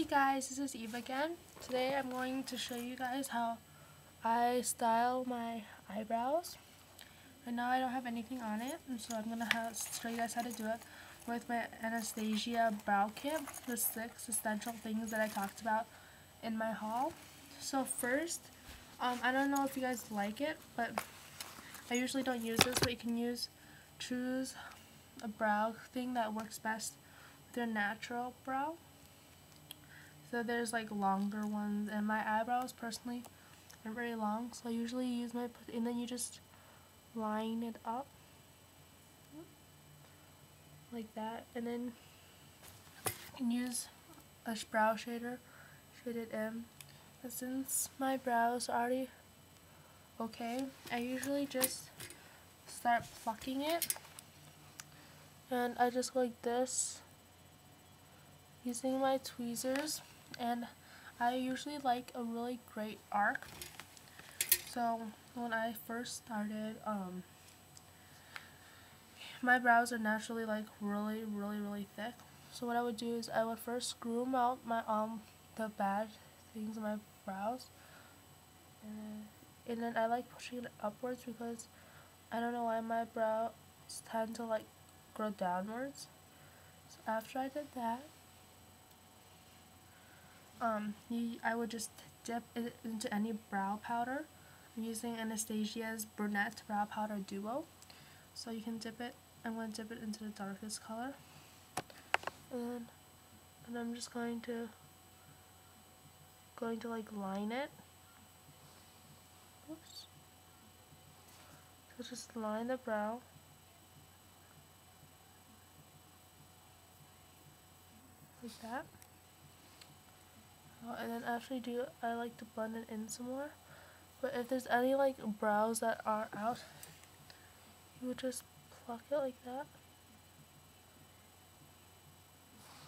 Hey guys, this is Eve again. Today I'm going to show you guys how I style my eyebrows. And now I don't have anything on it, and so I'm going to show you guys how to do it with my Anastasia Brow Kit, the 6 essential things that I talked about in my haul. So first, I don't know if you guys like it, but I usually don't use this, but you can choose a brow thing that works best with your natural brow. So there's like longer ones, and my eyebrows personally aren't very long, so I usually use and then you just line it up like that, and then you can use a brow shader, shade it in. And since my brows are already okay, I usually just start plucking it, and I just go like this using my tweezers, and I usually like a really great arc. So when I first started, my brows are naturally like really thick. So what I would do is I would first groom out my the bad things in my brows, and then I like pushing it upwards because I don't know why my brows tend to like grow downwards. So after I did that, I would just dip it into any brow powder. I'm using Anastasia's Brunette Brow Powder Duo. So you can dip it. I'm going to dip it into the darkest color. And I'm just going to like line it. Oops. So just line the brow. Like that. And then after you do it, I like to blend it in some more. But if there's any like brows that are out, you would just pluck it like that.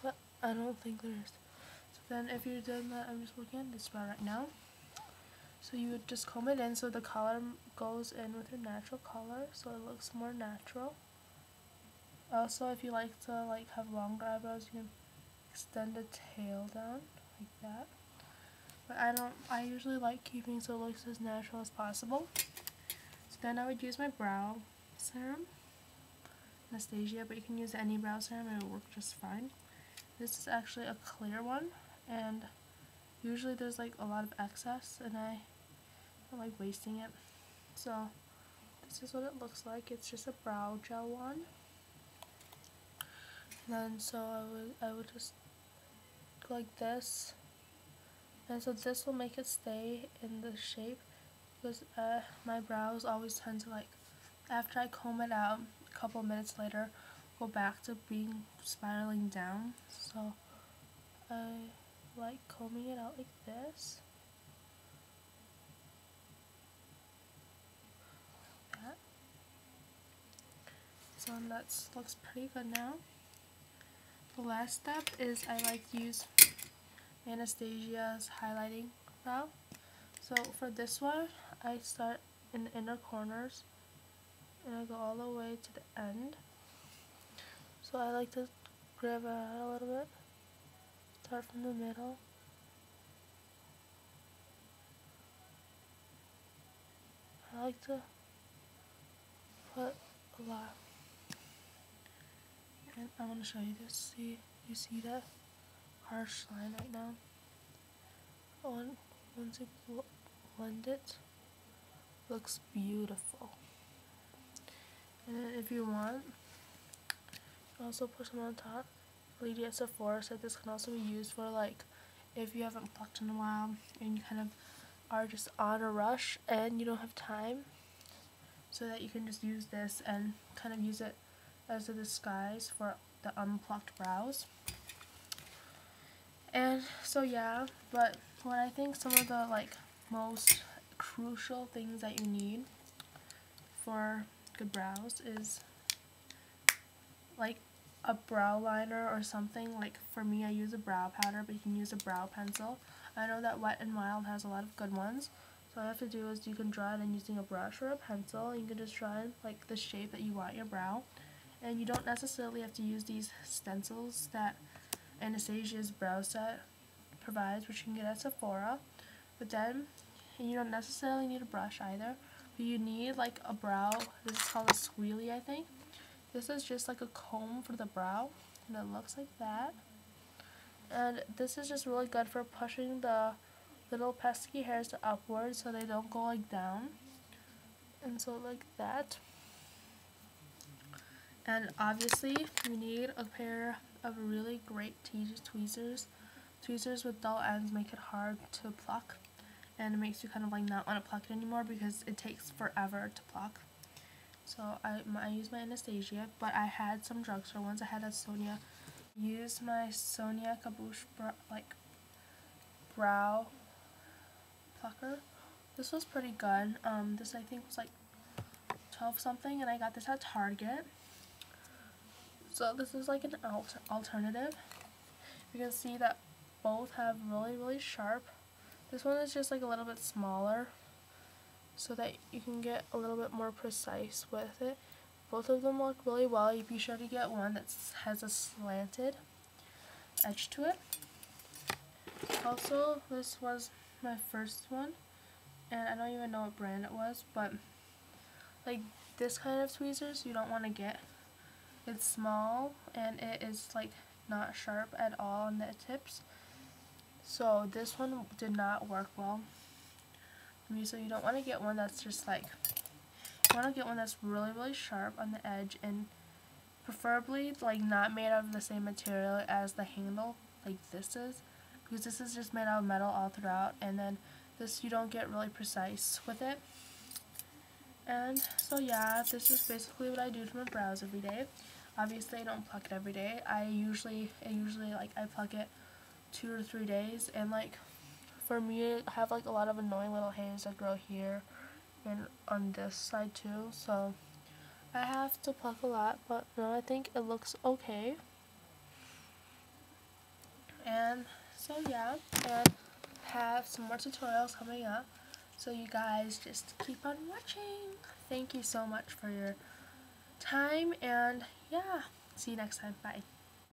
But I don't think there is. So then if you're done that, I'm just working on this brow right now. So you would just comb it in so the color goes in with your natural color, so it looks more natural. Also, if you like to like have longer eyebrows, you can extend the tail down like that. But I usually like keeping so it looks as natural as possible. So then I would use my brow serum, Anastasia, but you can use any brow serum and it will work just fine. This is actually a clear one, and usually there's like a lot of excess, and I don't like wasting it. So this is what it looks like. It's just a brow gel one. And then so I would just go like this. And so this will make it stay in the shape, because my brows always tend to, like, after I comb it out, a couple minutes later, go back to being spiraling down. So I like combing it out like this. Like that. So that looks pretty good now. The last step is I like to use Anastasia's highlighting brow. So for this one, I start in the inner corners and I go all the way to the end. So I like to grab it out a little bit, start from the middle, I like to put a lot, and I want to show you this. You see that harsh line right now? Once you blend it, looks beautiful. And then if you want, also put some on top. Lady at Sephora said this can also be used for, like, if you haven't plucked in a while and you kind of are just on a rush and you don't have time, so that you can just use this and kind of use it as a disguise for the unplucked brows. And so yeah, but what I think some of the like most crucial things that you need for good brows is like a brow liner or something. Like for me, I use a brow powder, but you can use a brow pencil. I know that Wet n Wild has a lot of good ones. So all you have to do is you can draw it in using a brush or a pencil. You can just draw in like the shape that you want your brow. And you don't necessarily have to use these stencils that Anastasia's brow set provides, which you can get at Sephora. But then you don't necessarily need a brush either. But you need like a brow. This is called a squealy, I think. This is just like a comb for the brow, and it looks like that. And this is just really good for pushing the little pesky hairs upwards so they don't go like down. And so like that. And obviously you need a pair of really great tweezers. Tweezers with dull ends make it hard to pluck, and it makes you kind of like not want to pluck it anymore because it takes forever to pluck. So I use my Anastasia, but I had some drugstore ones. I had a Sonia. Use my Sonia Kaboosh brow plucker. This was pretty good. This I think was like 12 something, and I got this at Target. So this is like an alternative. You can see that both have really sharp. This one is just like a little bit smaller, so that you can get a little bit more precise with it. Both of them work really well. You be sure to get one that has a slanted edge to it. Also, this was my first one, and I don't even know what brand it was, but like this kind of tweezers you don't want to get. It's small and it is like not sharp at all on the tips. So this one did not work well for me, so you don't want to get one that's just like, you want to get one that's really sharp on the edge, and preferably like not made out of the same material as the handle like this is, because this is just made out of metal all throughout, and then this you don't get really precise with it. And so yeah, this is basically what I do to my brows every day. Obviously I don't pluck it every day. I usually like I pluck it 2 or 3 days, and like for me I have like a lot of annoying little hairs that grow here and on this side too, so I have to pluck a lot, but no, I think it looks okay. And so yeah, and have some more tutorials coming up, so you guys just keep on watching. Thank you so much for your time, and yeah, see you next time. Bye.